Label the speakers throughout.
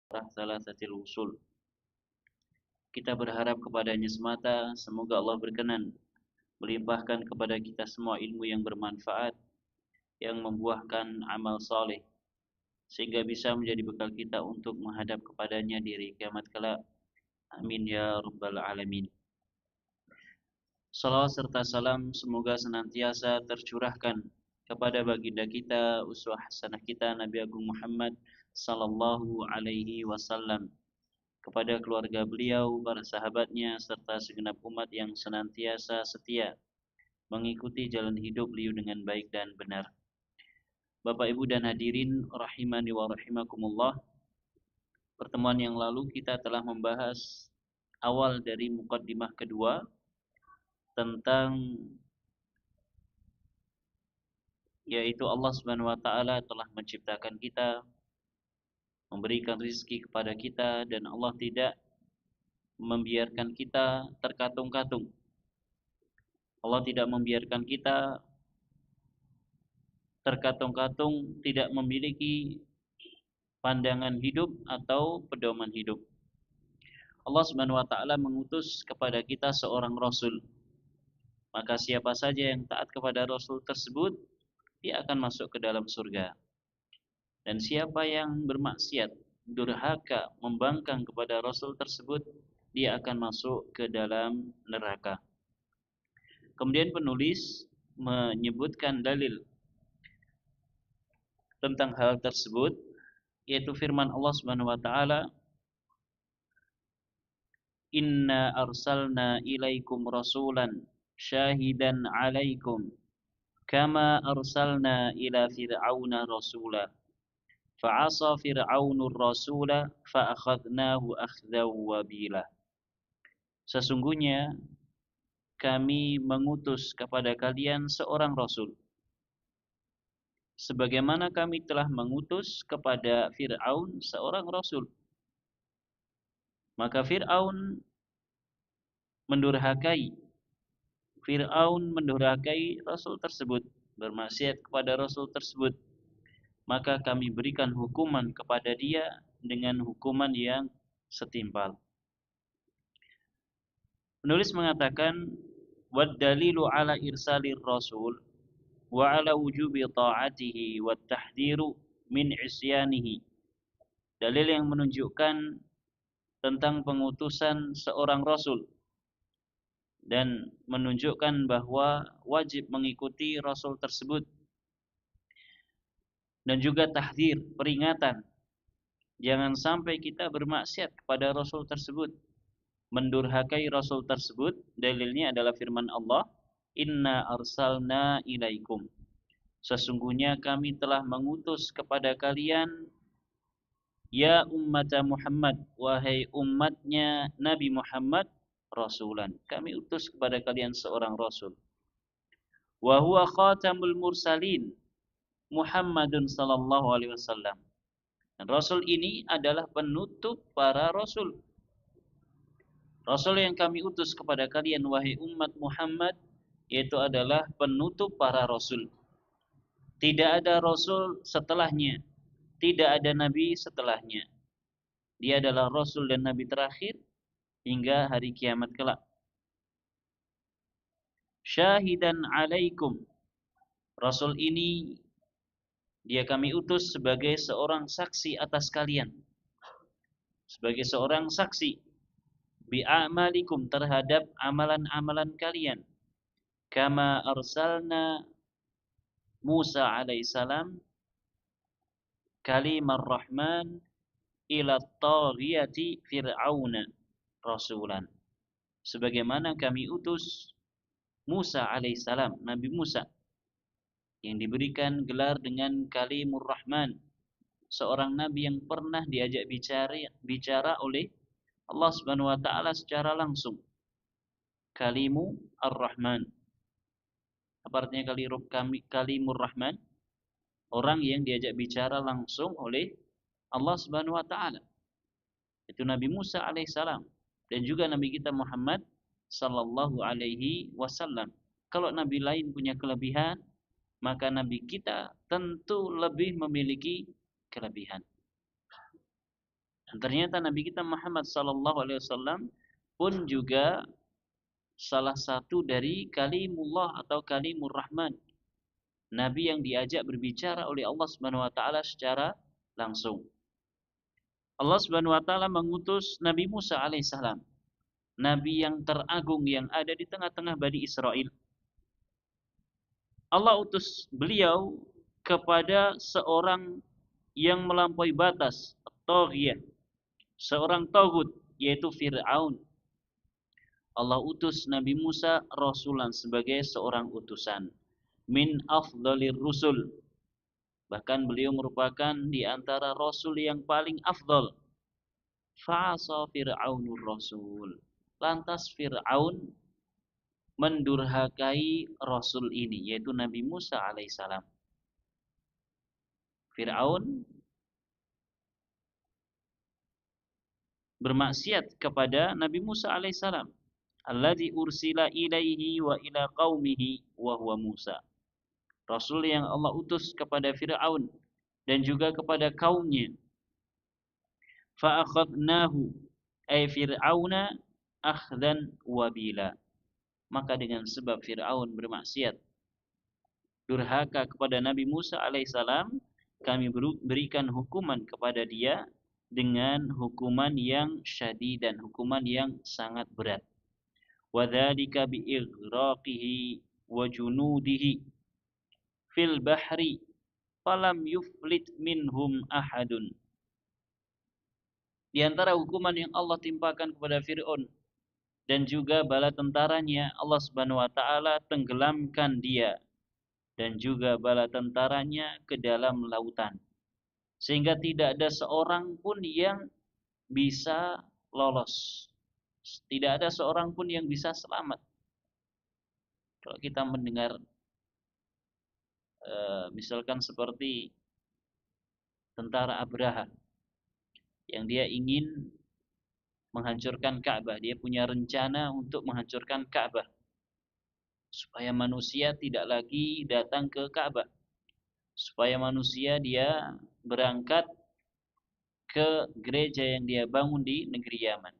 Speaker 1: Salasatil usul. Kita berharap kepadanya semata, semoga Allah berkenan melimpahkan kepada kita semua ilmu yang bermanfaat, yang membuahkan amal soleh, sehingga bisa menjadi bekal kita untuk menghadap kepadanya di hari kiamat kelak. Amin ya rabbal alamin. Salawat serta salam semoga senantiasa tercurahkan kepada baginda kita, uswah hasanah kita, Nabi Agung Muhammad sallallahu alaihi wasallam, kepada keluarga beliau, para sahabatnya, serta segenap umat yang senantiasa setia mengikuti jalan hidup beliau dengan baik dan benar. Bapak Ibu dan hadirin rahimani wa rahimakumullah. Pertemuan yang lalu kita telah membahas awal dari mukaddimah kedua tentang yaitu Allah Subhanahu wa taala telah menciptakan kita, memberikan rizki kepada kita, dan Allah tidak membiarkan kita terkatung-katung. Allah tidak membiarkan kita terkatung-katung, tidak memiliki pandangan hidup atau pedoman hidup. Allah Subhanahu wa taala mengutus kepada kita seorang rasul. Maka siapa saja yang taat kepada rasul tersebut, dia akan masuk ke dalam surga. Dan siapa yang bermaksiat, durhaka, membangkang kepada rasul tersebut, dia akan masuk ke dalam neraka. Kemudian penulis menyebutkan dalil tentang hal tersebut, yaitu firman Allah Subhanahu wa taala, "Inna arsalna ilaikum rasulan syahidan 'alaikum kama arsalna ila fir'auna rasula fa'asa fir'aunur rasula fa'akhadnahu akhdaw wabila." Sesungguhnya kami mengutus kepada kalian seorang rasul, sebagaimana kami telah mengutus kepada Fir'aun seorang rasul. Maka Fir'aun mendurhakai rasul tersebut, bermaksiat kepada rasul tersebut. Maka kami berikan hukuman kepada dia dengan hukuman yang setimpal. Penulis mengatakan, wad dalilu ala irsalir rasul wa ala wujubi ta'atihi wat tahdhiru min isyanihi. Dalil yang menunjukkan tentang pengutusan seorang rasul dan menunjukkan bahwa wajib mengikuti rasul tersebut, dan juga tahdzir, peringatan, jangan sampai kita bermaksiat kepada rasul tersebut, mendurhakai rasul tersebut. Dalilnya adalah firman Allah, "Inna arsalna ilaikum." Sesungguhnya kami telah mengutus kepada kalian, ya ummat Muhammad, wahai umatnya Nabi Muhammad, rasulan. Kami utus kepada kalian seorang rasul. Wa huwa khatamul mursalin, Muhammadun sallallahu alaihi wasallam. Dan rasul ini adalah penutup para rasul. Rasul yang kami utus kepada kalian, wahai umat Muhammad, yaitu adalah penutup para rasul. Tidak ada rasul setelahnya, tidak ada nabi setelahnya. Dia adalah rasul dan nabi terakhir hingga hari kiamat kelak. Syahidan alaikum. Rasul ini dia kami utus sebagai seorang saksi atas kalian. Sebagai seorang saksi bi'amalikum, terhadap amalan-amalan kalian. Kama arsalna Musa alaihissalam kalimar rahman ila taghiyati fir'auna rasulan. Sebagaimana kami utus Musa alaihissalam, Nabi Musa, yang diberikan gelar dengan kalimur rahman, seorang nabi yang pernah diajak bicara oleh Allah Subhanahu wa taala secara langsung. Kalimu ar-Rahman. Apa artinya kalimur Rahman? Orang yang diajak bicara langsung oleh Allah Subhanahu wa taala. Itu Nabi Musa alaihissalam dan juga Nabi kita Muhammad sallallahu alaihi wasallam. Kalau nabi lain punya kelebihan, maka nabi kita tentu lebih memiliki kelebihan. Dan ternyata Nabi kita Muhammad SAW pun juga salah satu dari kalimullah atau kalimur rahman. Nabi yang diajak berbicara oleh Allah Subhanahu wa taala secara langsung. Allah Subhanahu wa taala mengutus Nabi Musa alaihissalam, nabi yang teragung yang ada di tengah-tengah Bani Israel. Allah utus beliau kepada seorang yang melampaui batas, taghiyah, seorang tagut, yaitu Fir'aun. Allah utus Nabi Musa rasulan sebagai seorang utusan. Min afdalir rusul. Bahkan beliau merupakan di antara rasul yang paling afdal. Fa'asa Fir'aunur rasul. Lantas Fir'aun mendurhakai rasul ini, yaitu Nabi Musa alaihissalam. Fir'aun bermaksiat kepada Nabi Musa alaihissalam. Alladzi ursila ilaihi wa ila qaumihi wa huwa Musa. Rasul yang Allah utus kepada Fir'aun dan juga kepada kaumnya. Fa'akhadnahu ay Fir'auna akhdan wabila. Maka dengan sebab Fir'aun bermaksiat, durhaka kepada Nabi Musa alaihissalam, kami berikan hukuman kepada dia dengan hukuman yang syadid dan hukuman yang sangat berat. Wadzalika bi'ighraqihi wa junudihi fil bahri falam yuflit minhum ahadun. Di antara hukuman yang Allah timpakan kepada Fir'aun dan juga bala tentaranya, Allah Subhanahu wa taala tenggelamkan dia dan juga bala tentaranya ke dalam lautan. Sehingga tidak ada seorang pun yang bisa lolos. Tidak ada seorang pun yang bisa selamat. Kalau kita mendengar misalkan seperti tentara Abraha yang dia ingin menghancurkan Ka'bah, dia punya rencana untuk menghancurkan Ka'bah supaya manusia tidak lagi datang ke Ka'bah, supaya manusia dia berangkat ke gereja yang dia bangun di negeri Yaman.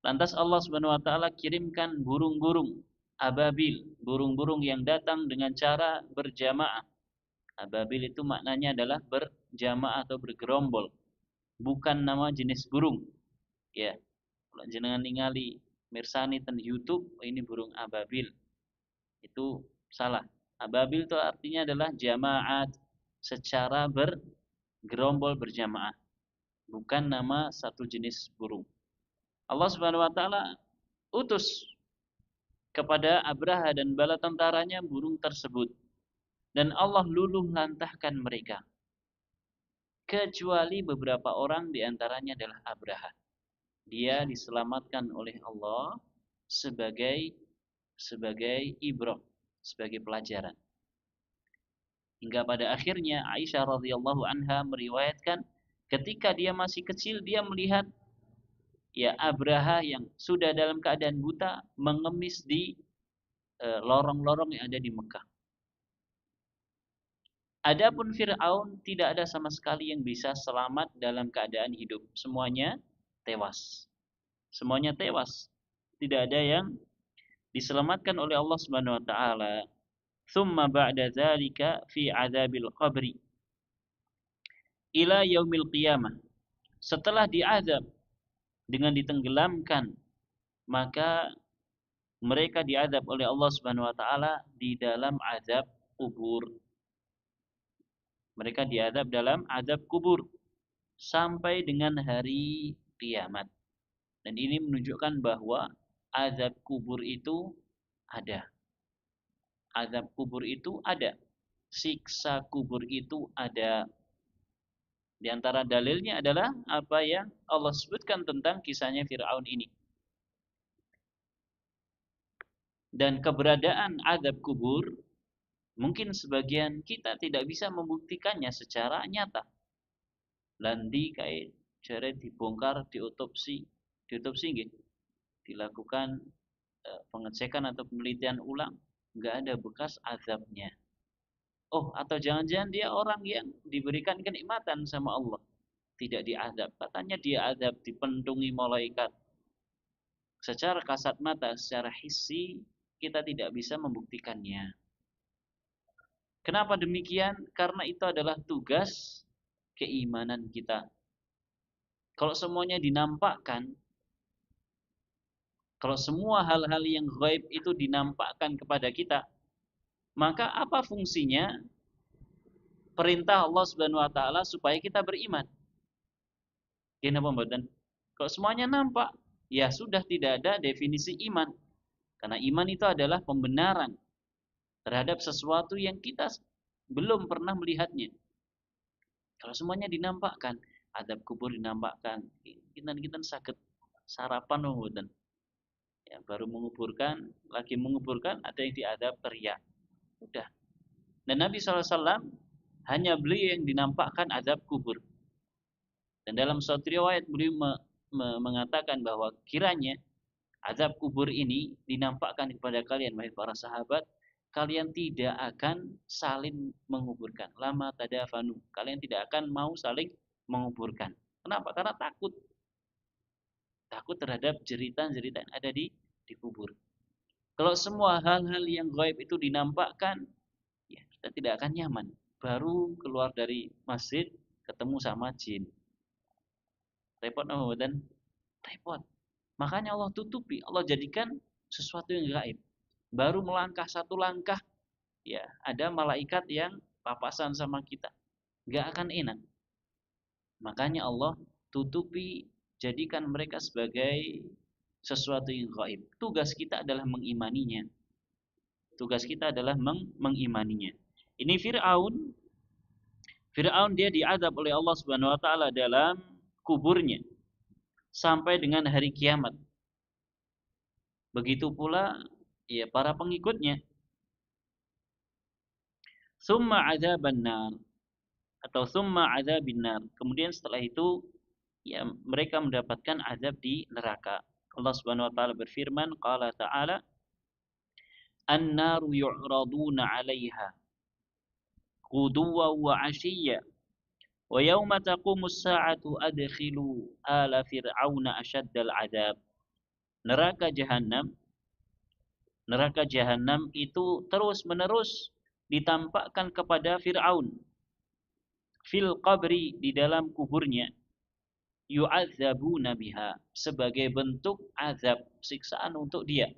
Speaker 1: Lantas Allah Subhanahu wa taala kirimkan burung-burung ababil, burung-burung yang datang dengan cara berjamaah. Ababil itu maknanya adalah berjamaah atau bergerombol, bukan nama jenis burung. Ya, kalau jenengan ningali mirsani ten YouTube, ini burung ababil, itu salah. Ababil itu artinya adalah jamaat, secara bergerombol berjamaah, bukan nama satu jenis burung. Allah Subhanahu wa taala utus kepada Abraha dan bala tentaranya burung tersebut, dan Allah luluh lantahkan mereka, kecuali beberapa orang di antaranya adalah Abraha. Dia diselamatkan oleh Allah sebagai ibrah, sebagai pelajaran. Hingga pada akhirnya Aisyah radhiyallahu anha meriwayatkan, ketika dia masih kecil dia melihat ya Abraha yang sudah dalam keadaan buta mengemis di lorong-lorong yang ada di Mekah. Adapun Fir'aun tidak ada sama sekali yang bisa selamat dalam keadaan hidup. Semuanya tewas. Semuanya tewas. Tidak ada yang diselamatkan oleh Allah Subhanahu wa taala. Tsumma ba'da dzalika fi 'adzabil qabri ila yaumil qiyamah. Setelah diazab dengan ditenggelamkan, maka mereka diazab oleh Allah Subhanahu wa taala di dalam azab kubur. Mereka diazab dalam azab kubur sampai dengan hari kiamat. Dan ini menunjukkan bahwa azab kubur itu ada. Azab kubur itu ada. Siksa kubur itu ada. Di antara dalilnya adalah apa yang Allah sebutkan tentang kisahnya Fir'aun ini. Dan keberadaan azab kubur, mungkin sebagian kita tidak bisa membuktikannya secara nyata. Landi kayak cara dibongkar, diotopsi nggih. Dilakukan pengecekan atau penelitian ulang, nggak ada bekas azabnya. Oh, atau jangan-jangan dia orang yang diberikan kenikmatan sama Allah. tidak diazab. Katanya dia azab, dipendungi malaikat. Secara kasat mata, secara hissi, kita tidak bisa membuktikannya. Kenapa demikian? Karena itu adalah tugas keimanan kita. Kalau semuanya dinampakkan, kalau semua hal-hal yang gaib itu dinampakkan kepada kita, maka apa fungsinya perintah Allah Subhanahu wa taala supaya kita beriman? Kenapa mboten? Kalau semuanya nampak, ya sudah tidak ada definisi iman. Karena iman itu adalah pembenaran terhadap sesuatu yang kita belum pernah melihatnya. Kalau semuanya dinampakkan, azab kubur dinampakkan, kita sakit sarapan mboten. Ya, baru menguburkan, lagi menguburkan, ada yang diadab teriak. Udah. Dan Nabi SAW hanya beliau yang dinampakkan azab kubur. Dan dalam suatu riwayat beliau mengatakan bahwa kiranya azab kubur ini dinampakkan kepada kalian, wahai para sahabat, kalian tidak akan saling menguburkan. Lama tadafanu. Kalian tidak akan mau saling menguburkan. Kenapa? Karena takut. Takut terhadap jeritan-jeritan yang ada di kubur. Kalau semua hal-hal yang gaib itu dinampakkan, ya kita tidak akan nyaman. Baru keluar dari masjid ketemu sama jin. Repot dan repot. Makanya Allah tutupi, Allah jadikan sesuatu yang gaib. Baru melangkah satu langkah, ya ada malaikat yang papasan sama kita. Gak akan enak. Makanya Allah tutupi, jadikan mereka sebagai sesuatu yang gaib. Tugas kita adalah mengimaninya. Tugas kita adalah mengimaninya. Ini Fir'aun. Fir'aun dia diadab oleh Allah Subhanahu wa taala dalam kuburnya sampai dengan hari kiamat. Begitu pula ya para pengikutnya. Summa adzaban nar atau summa adzabin nar. Kemudian setelah itu ya mereka mendapatkan azab di neraka. Allah Subhanahu wa taala berfirman, qala ta'ala, "An-naru yu'raduna 'alaiha ghuduwan wa 'ashiyya wa yawma taqumus sa'atu adkhilu ala fir'auna asyaddal 'adzab." Neraka jahanam itu terus-menerus ditampakkan kepada Fir'aun fil qabri, di dalam kuburnya, yu'adzabuna biha, sebagai bentuk azab, siksaan untuk dia.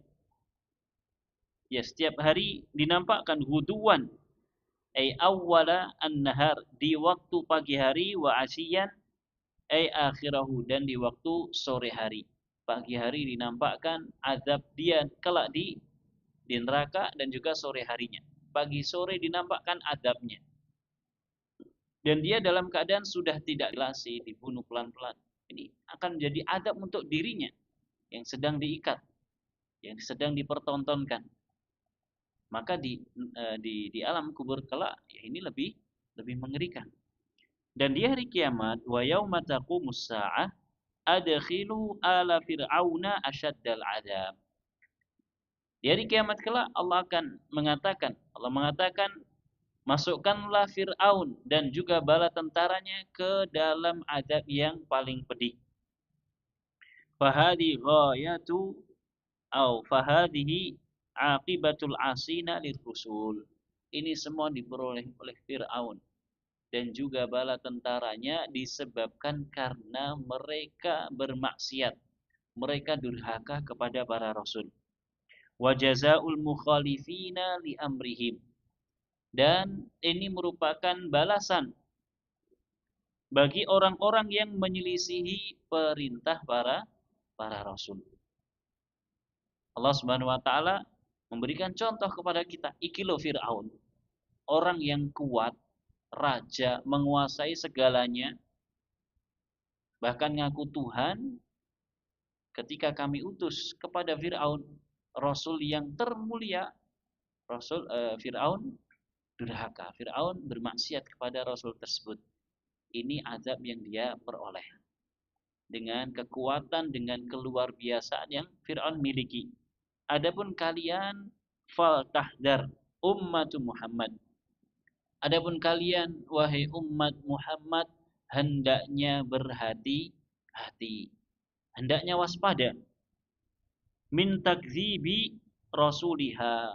Speaker 1: Ya, setiap hari dinampakkan huduan, ay awwala an-nahar, di waktu pagi hari, wa asyian, ay akhirahu, dan di waktu sore hari. Pagi hari dinampakkan azab dia kelak di neraka, dan juga sore harinya. Pagi sore dinampakkan azabnya. Dan dia dalam keadaan sudah tidak dilasi, dibunuh pelan-pelan. Ini akan menjadi azab untuk dirinya yang sedang diikat, yang sedang dipertontonkan. Maka di alam kubur kelak, ya ini lebih mengerikan. Dan di hari kiamat, wa yauma taqumus saa'ah adkhilu ala fir'auna asyaddal 'adzab. Di hari kiamat kelak Allah mengatakan, masukkanlah Fir'aun dan juga bala tentaranya ke dalam azab yang paling pedih. Fahadi ghayatu fahadihi aqibatul asina lirrusul. Ini semua diperoleh oleh Fir'aun dan juga bala tentaranya disebabkan karena mereka bermaksiat. Mereka durhaka kepada para rasul. Wa jazaa'ul mukhalifina li amrihim. Dan ini merupakan balasan bagi orang-orang yang menyelisihi perintah para rasul. Allah Subhanahu wa taala memberikan contoh kepada kita, ikilo Fir'aun, orang yang kuat, raja, menguasai segalanya, bahkan ngaku Tuhan. Ketika kami utus kepada Fir'aun, rasul yang termulia, Fir'aun durhaka. Fir'aun bermaksiat kepada rasul tersebut. Ini azab yang dia peroleh. Dengan kekuatan, dengan keluar biasaan yang Fir'aun miliki. Adapun kalian, fal tahdar ummatu Muhammad. Adapun kalian, wahai umat Muhammad, hendaknya berhati-hati, hendaknya waspada min takdzibi rasuliha,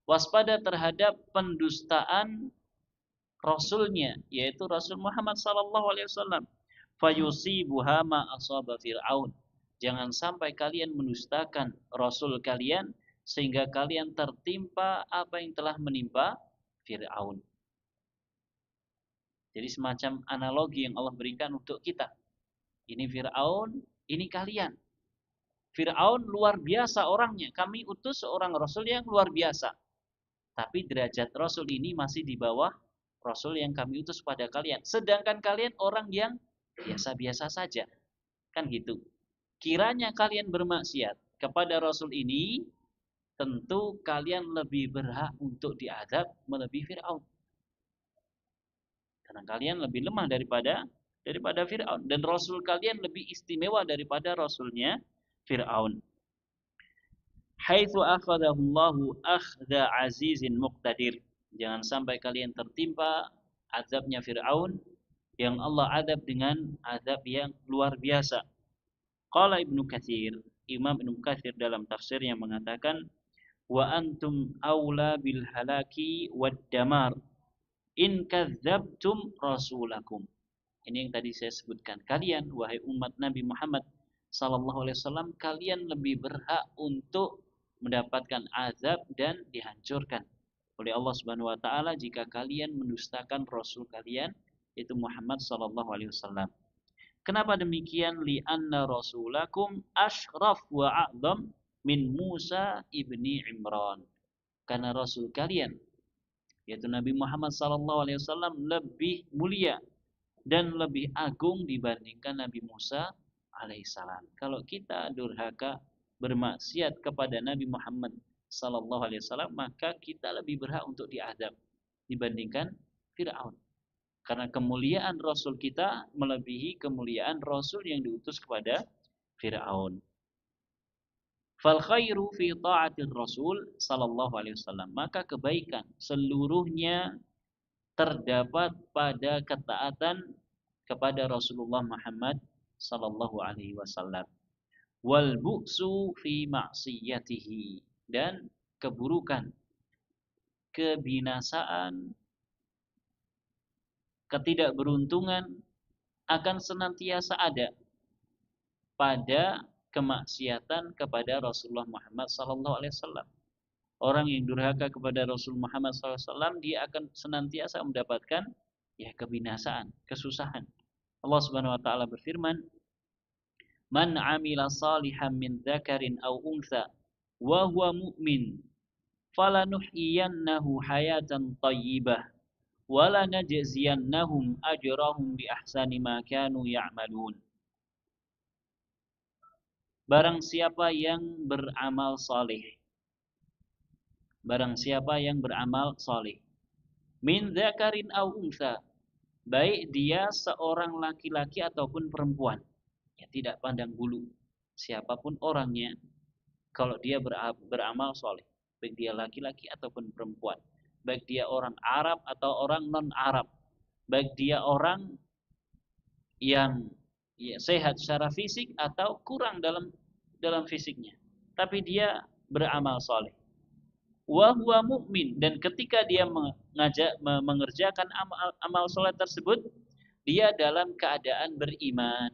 Speaker 1: waspada terhadap pendustaan rasulnya, yaitu Rasul Muhammad sallallahu alaihi wasallam. Fayusibuha ma asaba Fir'aun. Jangan sampai kalian mendustakan rasul kalian sehingga kalian tertimpa apa yang telah menimpa Fir'aun. Jadi semacam analogi yang Allah berikan untuk kita. Ini Fir'aun, ini kalian. Fir'aun luar biasa orangnya. Kami utus seorang rasul yang luar biasa. Tapi derajat rasul ini masih di bawah rasul yang kami utus pada kalian. Sedangkan kalian orang yang biasa-biasa saja. Kan gitu. Kiranya kalian bermaksiat kepada rasul ini, tentu kalian lebih berhak untuk diazab melebihi Fir'aun. Karena kalian lebih lemah daripada Fir'aun. Dan rasul kalian lebih istimewa daripada rasulnya Fir'aun. Haitsu akhadahullahu akhdha azizin muqtadir. Jangan sampai kalian tertimpa azabnya Fir'aun yang Allah adab dengan azab yang luar biasa. Qala Ibnu Katsir, Imam Ibnu Katsir dalam tafsirnya mengatakan, wa antum aula bil halaki wad damar in kadzdzabtum rasulakum. Ini yang tadi saya sebutkan. Kalian wahai umat Nabi Muhammad sallallahu alaihi wasallam, kalian lebih berhak untuk mendapatkan azab dan dihancurkan oleh Allah Subhanahu wa taala jika kalian mendustakan rasul kalian yaitu Muhammad sallallahu alaihi wasallam. Kenapa demikian? Li'anna rasulakum ashraf wa a'zam min Musa ibni Imran. Karena rasul kalian yaitu Nabi Muhammad sallallahu alaihi wasallam lebih mulia dan lebih agung dibandingkan Nabi Musa alaihissalam. Kalau kita durhaka bermaksiat kepada Nabi Muhammad sallallahu alaihi wasallam, maka kita lebih berhak untuk diazab dibandingkan Fir'aun. Karena kemuliaan Rasul kita melebihi kemuliaan Rasul yang diutus kepada Fir'aun. Fal khairu fi ta'atir Rasul sallallahu alaihi wasallam. Maka kebaikan seluruhnya terdapat pada ketaatan kepada Rasulullah Muhammad sallallahu alaihi wasallam. Wal bu'su fi ma'siyatihi. Dan keburukan, kebinasaan, ketidakberuntungan akan senantiasa ada pada kemaksiatan kepada Rasulullah Muhammad SAW. Orang yang durhaka kepada Rasul Muhammad SAW, dia akan senantiasa mendapatkan kebinasaan, kesusahan. Allah Subhanahu wa taala berfirman, "Man 'amila salihan min dzakarin aw untha wa huwa mu'min, falanuhyiyannahu hayatan thayyibah wala najziyannahum ajrahum bi ahsani ma kanu ya'malun." Barang siapa yang beramal saleh, min dzakarin aw untha, baik dia seorang laki-laki ataupun perempuan, tidak pandang bulu siapapun orangnya, kalau dia beramal saleh, baik dia laki-laki ataupun perempuan, baik dia orang Arab atau orang non-Arab, baik dia orang yang sehat secara fisik atau kurang dalam fisiknya, tapi dia beramal saleh. Wa huwa mu'min, dan ketika dia mengerjakan amal saleh tersebut, dia dalam keadaan beriman.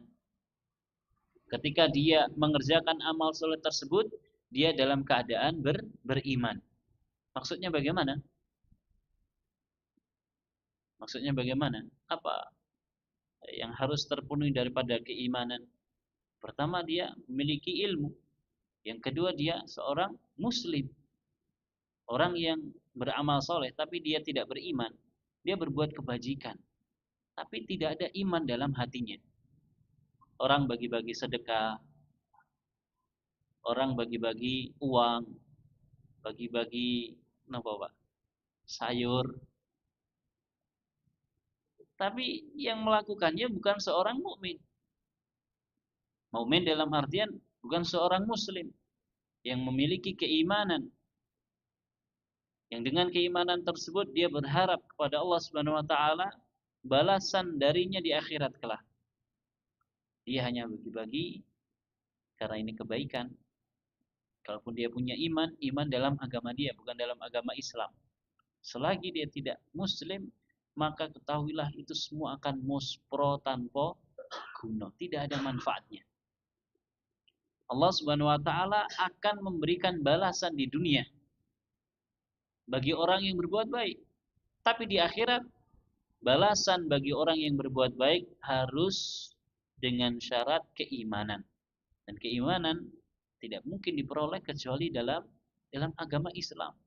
Speaker 1: Ketika dia mengerjakan amal saleh tersebut, dia dalam keadaan beriman. Maksudnya bagaimana? Apa yang harus terpenuhi daripada keimanan? Pertama, dia memiliki ilmu. Yang kedua, dia seorang muslim. Orang yang beramal soleh tapi dia tidak beriman, dia berbuat kebajikan tapi tidak ada iman dalam hatinya. Orang bagi-bagi sedekah, orang bagi-bagi uang, bagi-bagi sayur, tapi yang melakukannya bukan seorang mukmin. Mukmin dalam artian bukan seorang muslim yang memiliki keimanan, yang dengan keimanan tersebut dia berharap kepada Allah Subhanahu wa taala balasan darinya di akhirat kelak. Dia hanya bagi-bagi karena ini kebaikan. Kalaupun dia punya iman, iman dalam agama dia, bukan dalam agama Islam. Selagi dia tidak muslim, maka ketahuilah itu semua akan muspro tanpa guna, tidak ada manfaatnya. Allah Subhanahu wa taala akan memberikan balasan di dunia bagi orang yang berbuat baik. Tapi di akhirat, balasan bagi orang yang berbuat baik harus dengan syarat keimanan. Dan keimanan tidak mungkin diperoleh kecuali dalam agama Islam.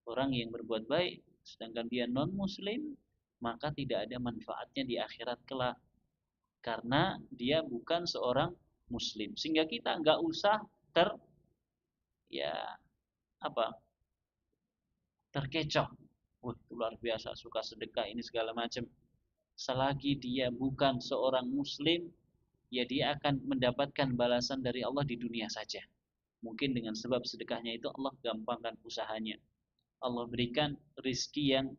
Speaker 1: Orang yang berbuat baik sedangkan dia non muslim, maka tidak ada manfaatnya di akhirat kelak, karena dia bukan seorang muslim. Sehingga kita nggak usah ya apa terkecoh. Wah, luar biasa suka sedekah ini segala macam. Selagi dia bukan seorang muslim, ya dia akan mendapatkan balasan dari Allah di dunia saja. Mungkin dengan sebab sedekahnya itu Allah gampangkan usahanya. Allah berikan rizki yang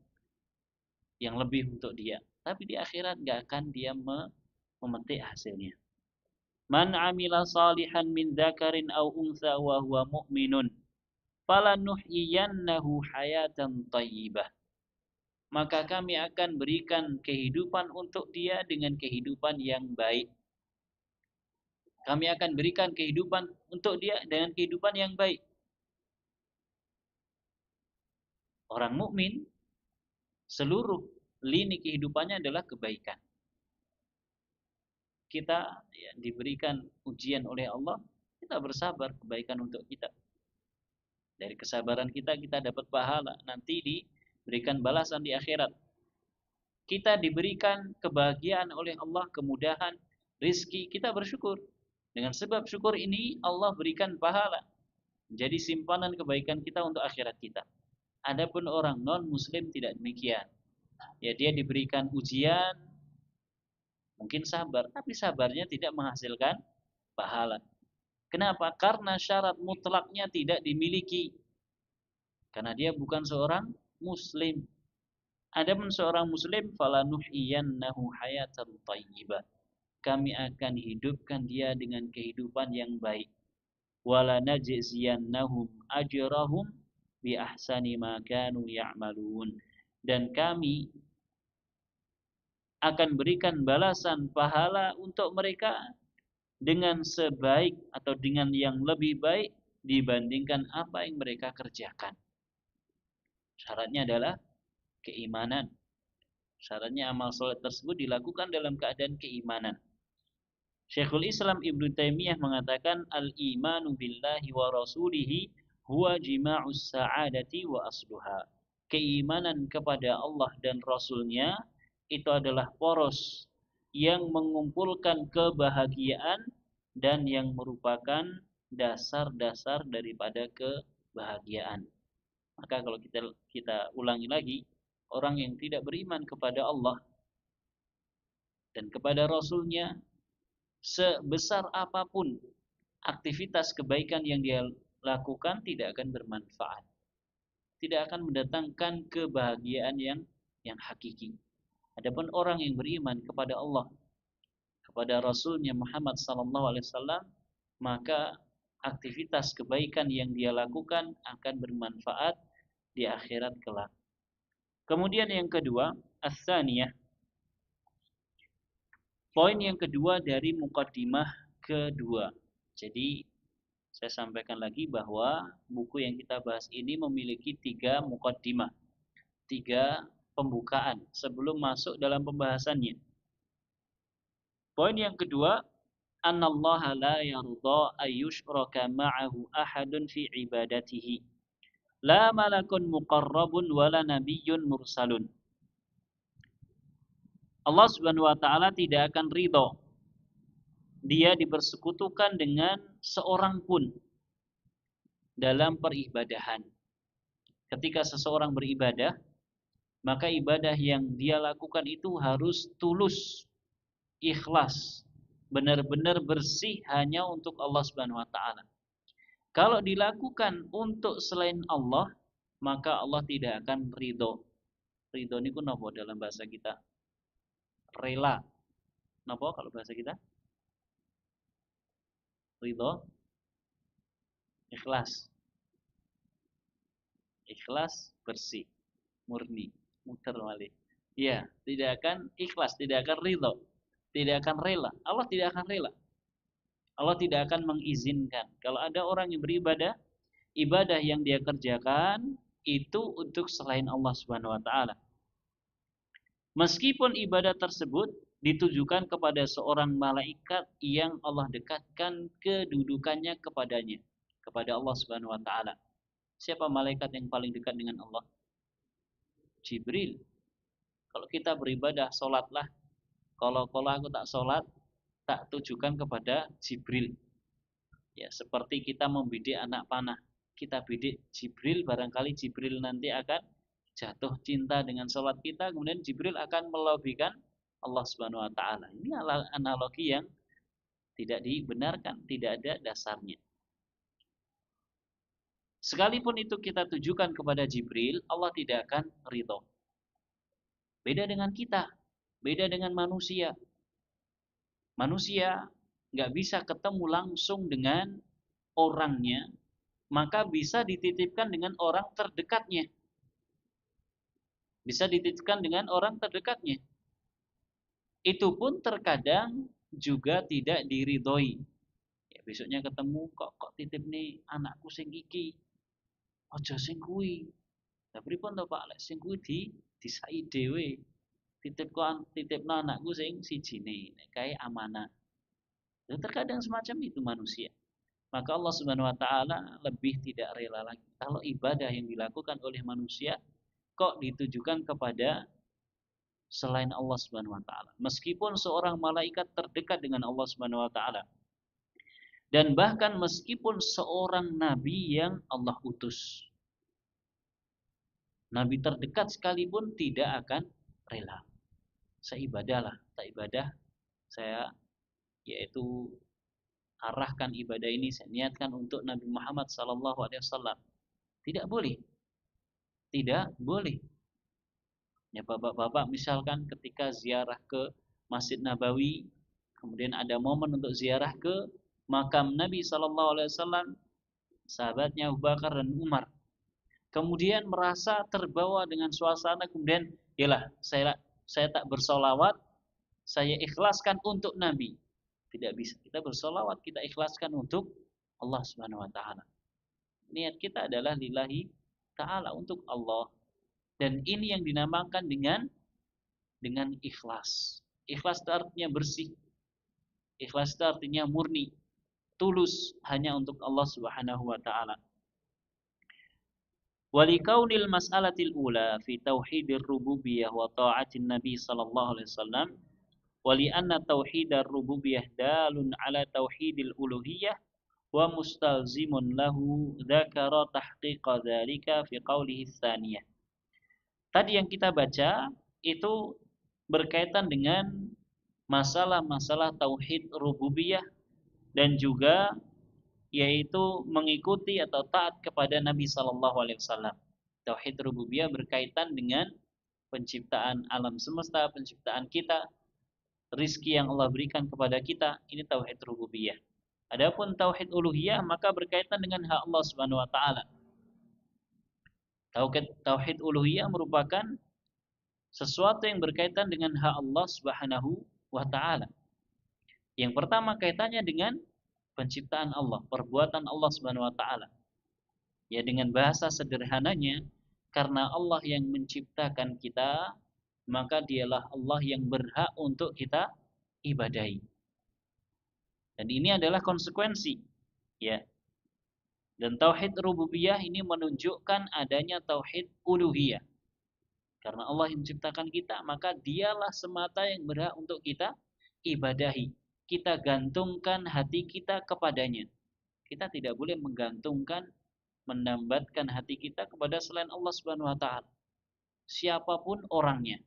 Speaker 1: lebih untuk dia. Tapi di akhirat gak akan dia memetik hasilnya. Man amila salihan min dzakarin aw untha wa huwa mu'minun falanuhyiyannahu hayatan thayyibah. Maka kami akan berikan kehidupan untuk dia dengan kehidupan yang baik. Kami akan berikan kehidupan untuk dia dengan kehidupan yang baik. Orang mukmin seluruh lini kehidupannya adalah kebaikan. Kita ya, diberikan ujian oleh Allah, kita bersabar, kebaikan untuk kita. Dari kesabaran kita dapat pahala, nanti diberikan balasan di akhirat. Kita diberikan kebahagiaan oleh Allah, kemudahan, rizki, kita bersyukur. Dengan sebab syukur ini Allah berikan pahala, jadi simpanan kebaikan kita untuk akhirat kita. Adapun orang non-muslim tidak demikian. Ya, dia diberikan ujian, mungkin sabar, tapi sabarnya tidak menghasilkan pahala. Kenapa? Karena syarat mutlaknya tidak dimiliki. Karena dia bukan seorang muslim. Adapun seorang muslim, falanuhyiyannahu hayatan thayyibah. Kami akan hidupkan dia dengan kehidupan yang baik. Wala najziyannahum ajrahum bi ahsani ma kanu ya'malun. Dan kami akan berikan balasan pahala untuk mereka dengan sebaik atau dengan yang lebih baik dibandingkan apa yang mereka kerjakan. Syaratnya adalah keimanan. Syaratnya amal soleh tersebut dilakukan dalam keadaan keimanan. Syekhul Islam Ibnu Taimiyah mengatakan al-imanu billahi wa rasulihi huwa jima'us sa'adati wa asluha. Keimanan kepada Allah dan Rasulnya itu adalah poros yang mengumpulkan kebahagiaan dan yang merupakan dasar-dasar daripada kebahagiaan. Maka kalau kita ulangi lagi, orang yang tidak beriman kepada Allah dan kepada Rasulnya, sebesar apapun aktivitas kebaikan yang dia lakukan tidak akan bermanfaat. Tidak akan mendatangkan kebahagiaan yang hakiki. Adapun orang yang beriman kepada Allah, kepada Rasulnya Muhammad SAW, maka aktivitas kebaikan yang dia lakukan akan bermanfaat di akhirat kelak. Kemudian yang kedua, ats-tsaniyah. Poin yang kedua dari muqaddimah kedua. Jadi saya sampaikan lagi bahwa buku yang kita bahas ini memiliki 3 muqaddimah, 3 pembukaan sebelum masuk dalam pembahasannya. Poin yang kedua, annallaha la yarda ayyushraka ma'ahu ahadun fi ibadatihi. La malakun muqarrabun wala nabiyyun mursalun. Allah Subhanahu wa taala tidak akan ridho dia dipersekutukan dengan seorang pun dalam peribadahan. Ketika seseorang beribadah, maka ibadah yang dia lakukan itu harus tulus, ikhlas, benar-benar bersih hanya untuk Allah Subhanahu wa taala. Kalau dilakukan untuk selain Allah, maka Allah tidak akan ridho. Ridho niku napa dalam bahasa kita? Rela. Napa kalau bahasa kita? Ridho, ikhlas. Ikhlas, bersih, murni, muter malih. Ya, tidak akan ikhlas, tidak akan ridho, tidak akan rela. Allah tidak akan rela. Allah tidak akan mengizinkan. Kalau ada orang yang beribadah, ibadah yang dia kerjakan itu untuk selain Allah Subhanahu wa taala. Meskipun ibadah tersebut ditujukan kepada seorang malaikat yang Allah dekatkan kedudukannya kepadanya, kepada Allah Subhanahu wa taala. Siapa malaikat yang paling dekat dengan Allah? Jibril. Kalau kita beribadah, sholatlah. Kalau aku tak sholat, tak tujukan kepada Jibril. Ya, seperti kita membidik anak panah. Kita bidik Jibril, barangkali Jibril nanti akan jatuh cinta dengan sholat kita, kemudian Jibril akan melobikan Allah Subhanahu wa taala. Ini analogi yang tidak dibenarkan, tidak ada dasarnya. Sekalipun itu kita tujukan kepada Jibril, Allah tidak akan ridho. Beda dengan kita, beda dengan manusia. Manusia nggak bisa ketemu langsung dengan orangnya, maka bisa dititipkan dengan orang terdekatnya. Bisa dititipkan dengan orang terdekatnya. Itu pun terkadang juga tidak diridhoi. Ya, besoknya ketemu kok titip nih anakku sing iki. Aja sing kuwi. Lah pripun to Pak, lek sing kuwi disai dhewe. Titipno anakku sing sijine, nek kae amanah. Terkadang semacam itu manusia. Maka Allah Subhanahu wa taala lebih tidak rela lagi kalau ibadah yang dilakukan oleh manusia kok ditujukan kepada selain Allah Subhanahu wa taala. Meskipun seorang malaikat terdekat dengan Allah Subhanahu wa taala. Dan bahkan meskipun seorang nabi yang Allah utus. Nabi terdekat sekalipun tidak akan rela. Saya ibadahlah, tak ibadah saya yaitu arahkan ibadah ini, saya niatkan untuk Nabi Muhammad SAW. Tidak boleh. Tidak boleh. Ya bapak-bapak misalkan ketika ziarah ke Masjid Nabawi, kemudian ada momen untuk ziarah ke makam Nabi SAW, sahabatnya Abu Bakar dan Umar. Kemudian merasa terbawa dengan suasana, kemudian yalah saya tak bersolawat, saya ikhlaskan untuk Nabi. Tidak bisa. Kita bersolawat, kita ikhlaskan untuk Allah Subhanahu wa taala. Niat kita adalah lillahi taala, untuk Allah. Dan ini yang dinamakan dengan ikhlas. Ikhlas itu artinya bersih. Ikhlas itu artinya murni, tulus hanya untuk Allah Subhanahu wa taala. Walikaunil mas'alatil ula fi tauhidir rububiyah wa ta'atin Nabi sallallahu alaihi wasallam walianna tauhidar rububiyah dalun ala tauhidil uluhiyah wa mustalzimun lahu dzakara tahqiqa dzalika fi qawlihi tsaniyah. Tadi yang kita baca itu berkaitan dengan masalah-masalah tauhid rububiyah dan juga yaitu mengikuti atau taat kepada Nabi sallallahu alaihi wasallam. Tauhid rububiyah berkaitan dengan penciptaan alam semesta, penciptaan kita, rizki yang Allah berikan kepada kita, ini tauhid rububiyah. Adapun tauhid uluhiyah maka berkaitan dengan hak Allah Subhanahu wa taala. Tauhid uluhiyah merupakan sesuatu yang berkaitan dengan hak Allah Subhanahu wa taala. Yang pertama kaitannya dengan penciptaan Allah, perbuatan Allah Subhanahu wa taala. Ya, dengan bahasa sederhananya, karena Allah yang menciptakan kita, maka dialah Allah yang berhak untuk kita ibadahi. Dan ini adalah konsekuensi, ya. Dan tauhid rububiyah ini menunjukkan adanya tauhid uluhiyah. Karena Allah yang menciptakan kita, maka dialah semata yang berhak untuk kita ibadahi. Kita gantungkan hati kita kepadanya. Kita tidak boleh menggantungkan, menambatkan hati kita kepada selain Allah Subhanahu wa taala. Siapapun orangnya.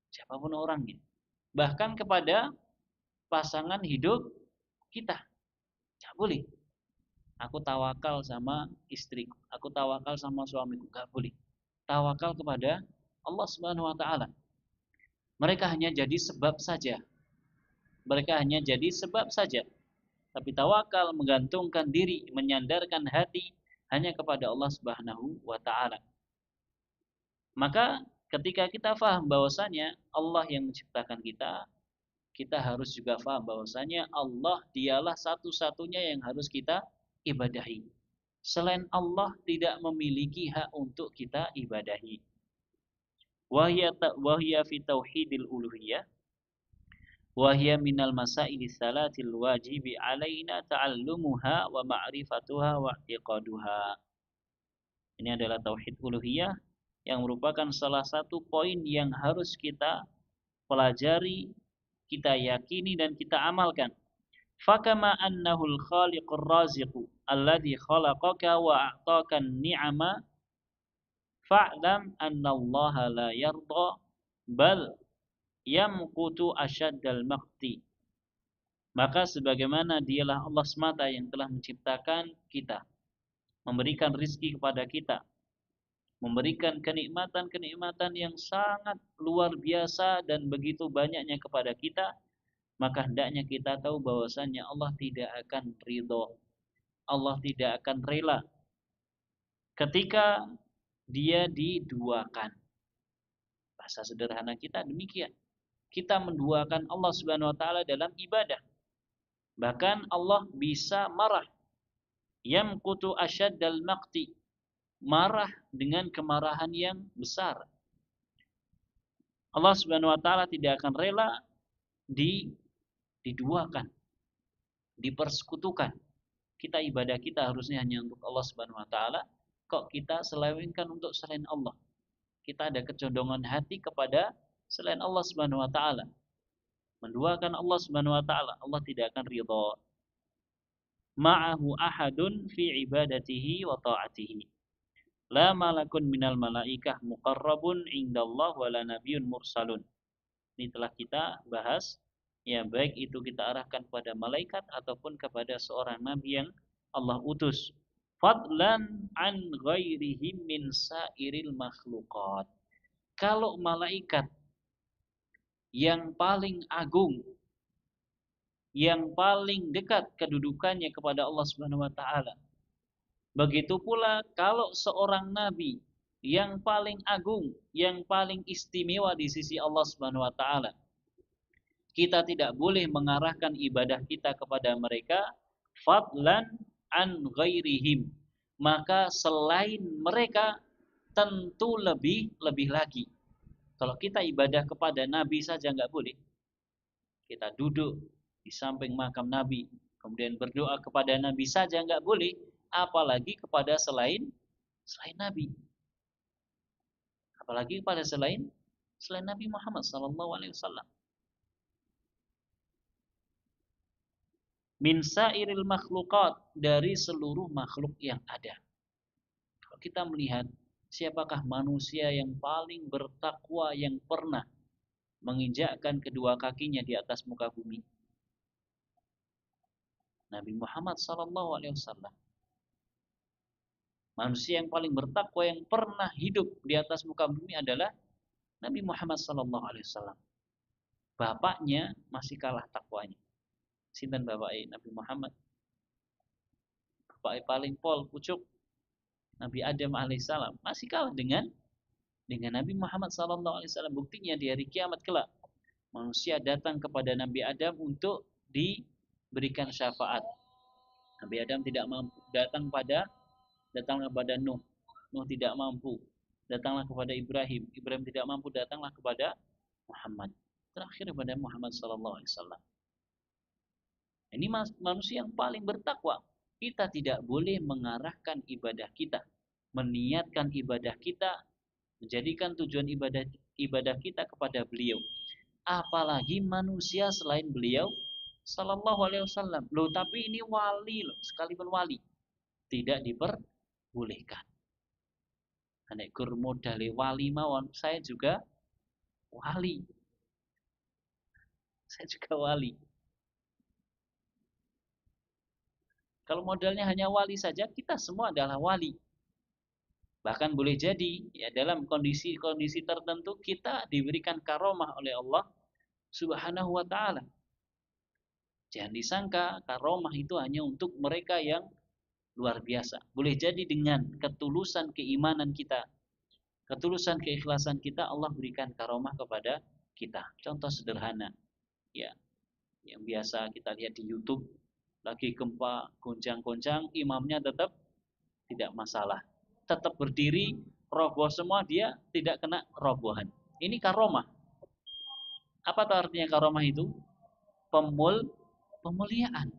Speaker 1: Siapapun orangnya. Bahkan kepada pasangan hidup kita. Tidak boleh. Aku tawakal sama istriku, aku tawakal sama suamiku, enggak boleh. Tawakal kepada Allah Subhanahu wa taala. Mereka hanya jadi sebab saja. Mereka hanya jadi sebab saja. Tapi tawakal, menggantungkan diri, menyandarkan hati hanya kepada Allah Subhanahu wa taala. Maka ketika kita faham bahwasanya Allah yang menciptakan kita, kita harus juga faham bahwasanya Allah dialah satu-satunya yang harus kita ibadahi. Selain Allah tidak memiliki hak untuk kita ibadahi. Wahya fi tauhidil uluhiyah wahya minal masaili salatil wajibi alaina ta'allumuha wa ma'rifatuha wa i'tiqaduha. Ini adalah tauhid uluhiyah yang merupakan salah satu poin yang harus kita pelajari, kita yakini dan kita amalkan. Fakama annahul khaliqur raziqu alladhi khalaqaka wa a'taka ni'ama fa'lam annallaha la yarda bal yamqutu asyaddal maqti. Maka sebagaimana dialah Allah semata yang telah menciptakan kita, memberikan rizki kepada kita, memberikan kenikmatan-kenikmatan yang sangat luar biasa dan begitu banyaknya kepada kita, maka hendaknya kita tahu bahwasannya Allah tidak akan ridho, Allah tidak akan rela ketika dia diduakan. Bahasa sederhana kita demikian. Kita menduakan Allah Subhanahu wa taala dalam ibadah. Bahkan Allah bisa marah. Yamqutu asyaddal maqti. Marah dengan kemarahan yang besar. Allah Subhanahu wa taala tidak akan rela diduakan, dipersekutukan. Kita ibadah kita harusnya hanya untuk Allah Subhanahu wa taala, kok kita selewengkan untuk selain Allah. Kita ada kecondongan hati kepada selain Allah Subhanahu wa taala. Menduakan Allah Subhanahu wa taala, Allah tidak akan ridha. Ma'ahu ahadun fi ibadatihi wa ta'atihi. La malakun minal malaikah muqarrabun indallah wa la nabiyyun mursalun. Ini telah kita bahas, ya, baik itu kita arahkan kepada malaikat ataupun kepada seorang nabi yang Allah utus. Fadlan an ghairihim min sairil makhluqat. Kalau malaikat yang paling agung, yang paling dekat kedudukannya kepada Allah Subhanahu wa taala. Begitu pula kalau seorang nabi yang paling agung, yang paling istimewa di sisi Allah Subhanahu wa taala. Kita tidak boleh mengarahkan ibadah kita kepada mereka fadlan an ghairihim. Maka selain mereka tentu lebih lagi. Kalau kita ibadah kepada Nabi saja nggak boleh. Kita duduk di samping makam Nabi, kemudian berdoa kepada Nabi saja nggak boleh, apalagi kepada selain Nabi. Apalagi kepada selain Nabi Muhammad SAW. Min sairil makhluqat, dari seluruh makhluk yang ada. Kalau kita melihat siapakah manusia yang paling bertakwa yang pernah menginjakkan kedua kakinya di atas muka bumi? Nabi Muhammad SAW. Manusia yang paling bertakwa yang pernah hidup di atas muka bumi adalah Nabi Muhammad SAW. Bapaknya masih kalah takwanya. Sinten bapaknya Nabi Muhammad? Bapaknya paling pol, pucuk, Nabi Adam alaihissalam, masih kalah dengan Nabi Muhammad SAW. Buktinya di hari kiamat kelak, manusia datang kepada Nabi Adam untuk diberikan syafaat. Nabi Adam tidak mampu, datanglah kepada Nuh. Nuh tidak mampu, datanglah kepada Ibrahim. Ibrahim tidak mampu, datanglah kepada Muhammad. Terakhir kepada Muhammad SAW. Ini manusia yang paling bertakwa. Kita tidak boleh mengarahkan ibadah kita, meniatkan ibadah kita, menjadikan tujuan ibadah kita kepada beliau. Apalagi manusia selain beliau sallallahu alaihi wasallam. Loh, tapi ini wali loh, sekalipun wali tidak diperbolehkan. Nek gur modale wali mawon, saya juga wali. Saya juga wali. Kalau modalnya hanya wali saja, kita semua adalah wali. Bahkan boleh jadi ya dalam kondisi-kondisi tertentu kita diberikan karomah oleh Allah Subhanahu wa taala. Jangan disangka karomah itu hanya untuk mereka yang luar biasa. Boleh jadi dengan ketulusan keimanan kita, ketulusan keikhlasan kita, Allah berikan karomah kepada kita. Contoh sederhana, ya, yang biasa kita lihat di YouTube, lagi gempa, goncang-goncang, imamnya tetap tidak masalah. Tetap berdiri, roboh semua, dia tidak kena robohan. Ini karomah. Apa tuh artinya karomah itu? Pemuliaan.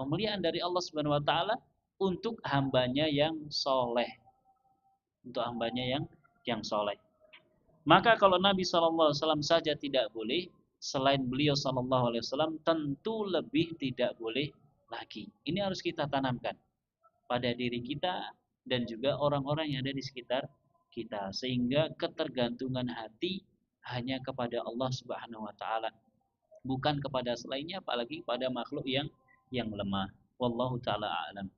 Speaker 1: Pemuliaan dari Allah Subhanahu wa taala untuk hambanya yang soleh. Untuk hambanya yang soleh. Maka kalau Nabi SAW saja tidak boleh, selain beliau SAW tentu lebih tidak boleh lagi. Ini harus kita tanamkan pada diri kita dan juga orang-orang yang ada di sekitar kita, sehingga ketergantungan hati hanya kepada Allah Subhanahu wa taala, bukan kepada selainnya, apalagi pada makhluk yang lemah. Wallahu taala a'lam.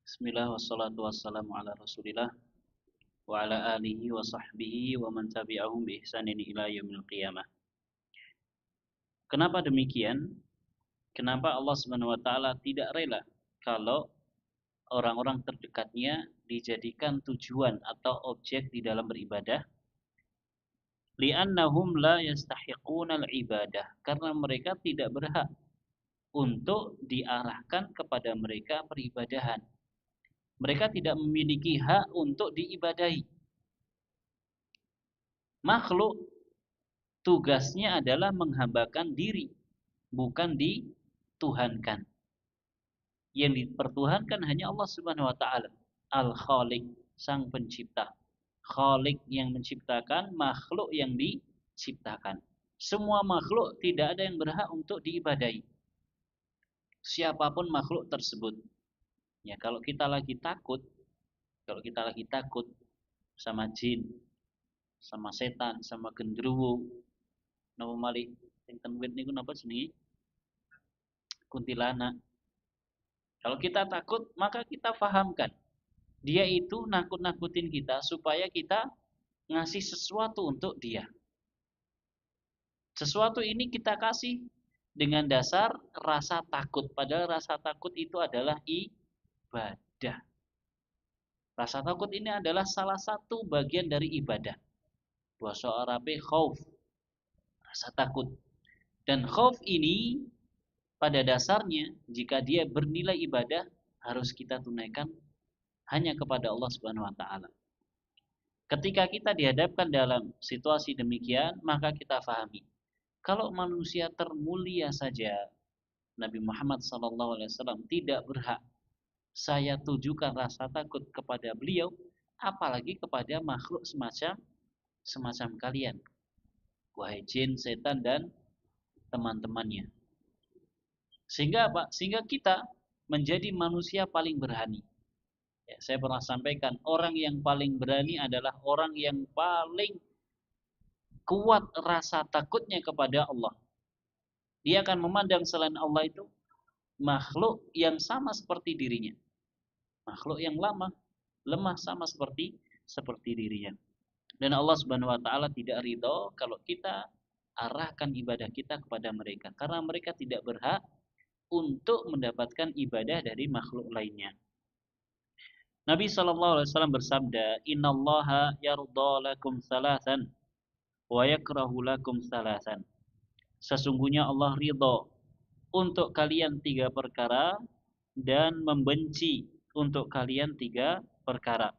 Speaker 1: Bismillah wassalatu wassalamu ala Rasulillah wa ala alihi wa sahbihi wa man tabi'ahum bi ihsanin ila yaumil qiyamah. Kenapa demikian? Kenapa Allah Subhanahu wa taala tidak rela kalau orang-orang terdekatnya dijadikan tujuan atau objek di dalam beribadah? Li'annahum la yastahiquna al-ibadah, karena mereka tidak berhak untuk diarahkan kepada mereka peribadahan. Mereka tidak memiliki hak untuk diibadahi. Makhluk tugasnya adalah menghambakan diri, bukan dituhankan. Yang dipertuhankan hanya Allah Subhanahu wa taala, Al-Khaliq, sang pencipta. Khaliq yang menciptakan, makhluk yang diciptakan. Semua makhluk tidak ada yang berhak untuk diibadahi. Siapapun makhluk tersebut. Ya, kalau kita lagi takut sama jin, sama setan, sama genderuwo, napa malih sing ten wit niku napa jenenge? Kuntilanak. Kalau kita takut, maka kita fahamkan. Dia itu nakut-nakutin kita supaya kita ngasih sesuatu untuk dia. Sesuatu ini kita kasih dengan dasar rasa takut. Padahal rasa takut itu adalah ibadah. Rasa takut ini adalah salah satu bagian dari ibadah. Bahasa Arabnya khauf, rasa takut. Dan khauf ini pada dasarnya jika dia bernilai ibadah harus kita tunaikan hanya kepada Allah Subhanahu wa taala. Ketika kita dihadapkan dalam situasi demikian, maka kita fahami, kalau manusia termulia saja Nabi Muhammad SAW tidak berhak saya tujukan rasa takut kepada beliau, apalagi kepada makhluk semacam kalian, wahai jin, setan, dan teman-temannya. Sehingga apa? Sehingga kita menjadi manusia paling berani. Ya, saya pernah sampaikan, orang yang paling berani adalah orang yang paling kuat rasa takutnya kepada Allah. Dia akan memandang selain Allah itu makhluk yang sama seperti dirinya. Makhluk yang lemah sama seperti dirinya. Dan Allah Subhanahu wa taala tidak ridho kalau kita arahkan ibadah kita kepada mereka, karena mereka tidak berhak untuk mendapatkan ibadah dari makhluk lainnya. Nabi SAW bersabda, "Innallaha yardha lakum salasan wa yakrahu lakum salasan." Sesungguhnya Allah ridho untuk kalian 3 perkara dan membenci untuk kalian 3 perkara.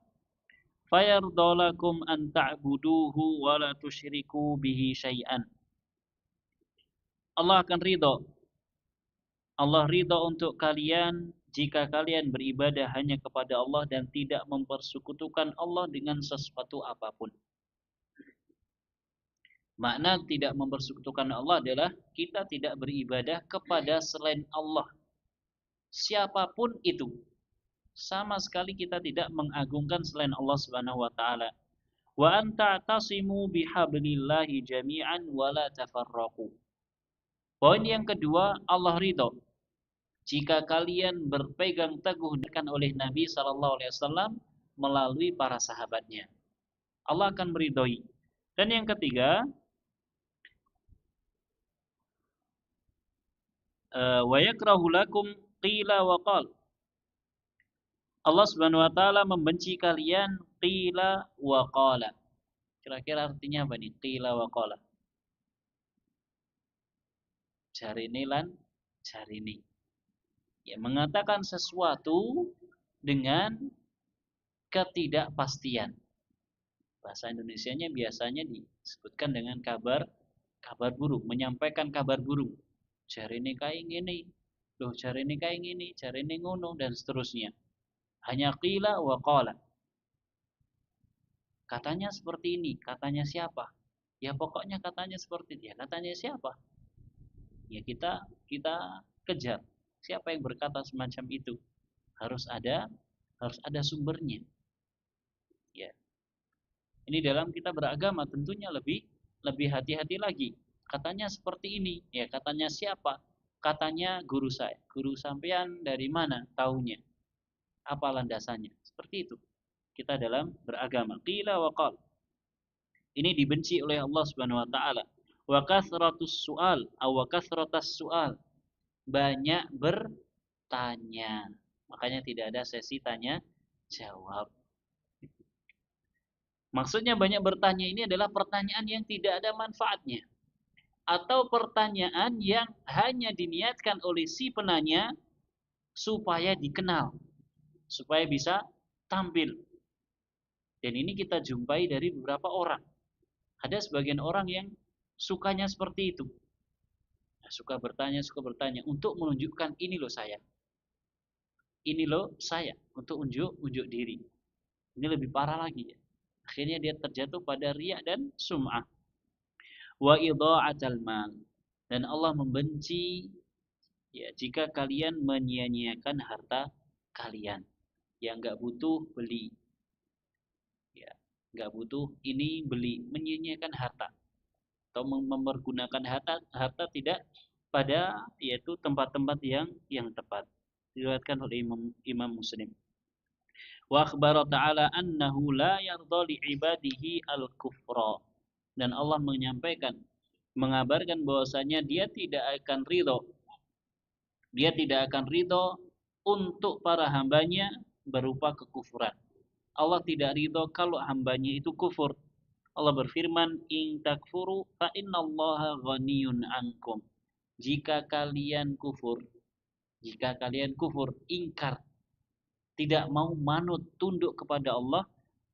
Speaker 1: Fayardha lakum an ta'buduhu wa la tusyriku bihi syai'an. Allah akan ridho. Allah ridho untuk kalian jika kalian beribadah hanya kepada Allah dan tidak mempersekutukan Allah dengan sesuatu apapun. Makna tidak mempersekutukan Allah adalah kita tidak beribadah kepada selain Allah, siapapun itu. Sama sekali kita tidak mengagungkan selain Allah Subhanahu wa taala. Wa anta tasimu bihablillahi jami'an wa la tafarraqu. Poin yang kedua, Allah ridho jika kalian berpegang teguh dengan oleh Nabi sallallahu alaihi wasallam melalui para sahabatnya. Allah akan meridhoi. Dan yang ketiga, wa yakrahu lakum qila wa qal. Allah Subhanahu wa taala membenci kalian qila wa qala. Kira-kira artinya apa nih? Qila wa qala. Jarini lan jarini. Ya, mengatakan sesuatu dengan ketidakpastian. Bahasa Indonesianya biasanya disebutkan dengan kabar burung, menyampaikan kabar burung. Jarini kayak gini, loh jarini kayak gini, jarini ngono, dan seterusnya. Hanya qila wa qala. Katanya seperti ini, katanya siapa? Ya pokoknya katanya seperti dia, katanya siapa? Ya kita kejar. Siapa yang berkata semacam itu? Harus ada sumbernya. Ya. Ini dalam kita beragama tentunya lebih hati-hati lagi. Katanya seperti ini, ya katanya siapa? Katanya guru saya. Guru sampean dari mana taunya? Apa landasannya? Seperti itu. Kita dalam beragama. Qila wa qal. Ini dibenci oleh Allah Subhanahu wa taala. Wa kasratus su'al aw wa kasratas su'al. Banyak bertanya. Makanya tidak ada sesi tanya jawab. Maksudnya banyak bertanya ini adalah pertanyaan yang tidak ada manfaatnya. Atau pertanyaan yang hanya diniatkan oleh si penanya supaya dikenal. Supaya bisa tampil. Dan ini kita jumpai dari beberapa orang. Ada sebagian orang yang sukanya seperti itu. Suka bertanya untuk menunjukkan ini loh saya. Ini loh saya, untuk unjuk diri. Ini lebih parah lagi ya. Akhirnya dia terjatuh pada riya dan sum'ah. Wa idha'atal mal. Dan Allah membenci ya jika kalian menyia-nyiakan harta kalian. Yang enggak butuh beli. Ya, enggak butuh ini beli, menyia-nyiakan harta. Atau mempergunakan harta tidak pada yaitu tempat-tempat yang tepat. Diriwayatkan oleh Imam Muslim. Wa akhbara ta'ala annahu la yardha li ibadihi al-kufra. Dan Allah mengabarkan bahwasanya dia tidak akan ridho. Dia tidak akan ridho untuk para hambanya berupa kekufuran. Allah tidak ridho kalau hambanya itu kufur. Allah berfirman, "In takfuru fa innallaha ghaniyun ankum." Jika kalian kufur, ingkar, tidak mau manut tunduk kepada Allah,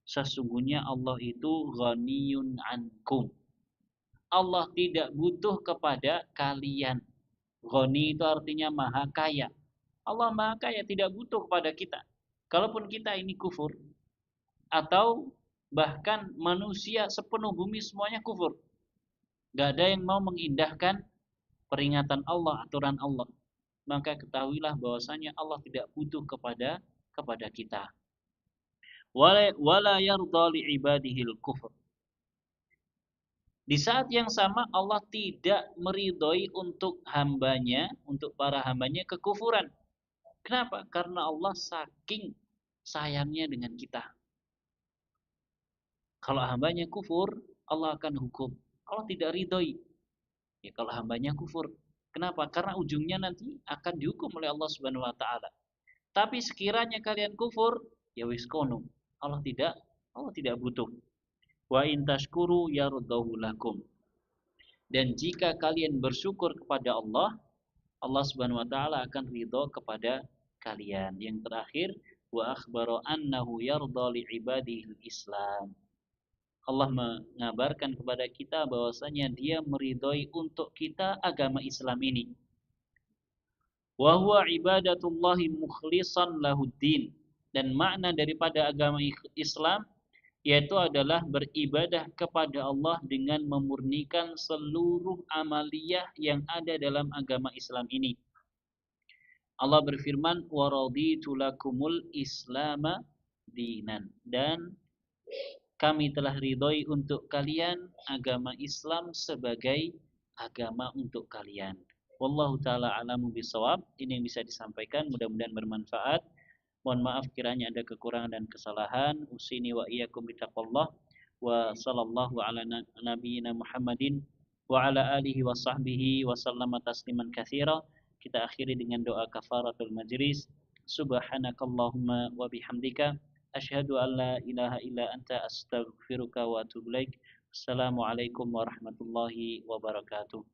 Speaker 1: sesungguhnya Allah itu ghaniyun ankum. Allah tidak butuh kepada kalian. Ghani itu artinya maha kaya. Allah maha kaya, tidak butuh kepada kita. Kalaupun kita ini kufur, atau bahkan manusia sepenuh bumi semuanya kufur, gak ada yang mau mengindahkan peringatan Allah, aturan Allah, maka ketahuilah bahwasanya Allah tidak butuh kepada kita. Wala yarda li ibadihil kufur. Di saat yang sama Allah tidak meridhoi untuk hambanya, untuk para hambanya kekufuran. Kenapa? Karena Allah saking sayangnya dengan kita. Kalau hambanya kufur, Allah akan hukum. Allah tidak ridhoi. Ya, kalau hambanya kufur. Kenapa? Karena ujungnya nanti akan dihukum oleh Allah Subhanahu wa taala. Tapi sekiranya kalian kufur, ya wis kono. Allah tidak butuh. Wa in tashkuru yardahu lakum. Dan jika kalian bersyukur kepada Allah, Allah Subhanahu wa taala akan ridho kepada kalian. Yang terakhir, wa akhbara annahu yarda li ibadihi Islam. Allah mengabarkan kepada kita bahwasanya Dia meridhoi untuk kita agama Islam ini. Wa huwa ibadatullahi mukhlishan lahuddin. Dan makna daripada agama Islam yaitu adalah beribadah kepada Allah dengan memurnikan seluruh amaliyah yang ada dalam agama Islam ini. Allah berfirman, wa raditu lakumul islama dinan. Dan kami telah ridhoi untuk kalian agama Islam sebagai agama untuk kalian. Wallahu ta'ala alamu bisawab. Ini yang bisa disampaikan, mudah-mudahan bermanfaat. Mohon maaf kiranya ada kekurangan dan kesalahan. Usini wa iyyakum bitaqwallah. Wa sallallahu ala nabiyyina Muhammadin wa ala alihi wa sahbihi wa sallama tasliman katsira. Kita akhiri dengan doa kafaratul majlis. Subhanakallahumma wa bihamdika asyhadu an la ilaha illa anta astaghfiruka wa atubu ilaik. Assalamualaikum warahmatullahi wabarakatuh.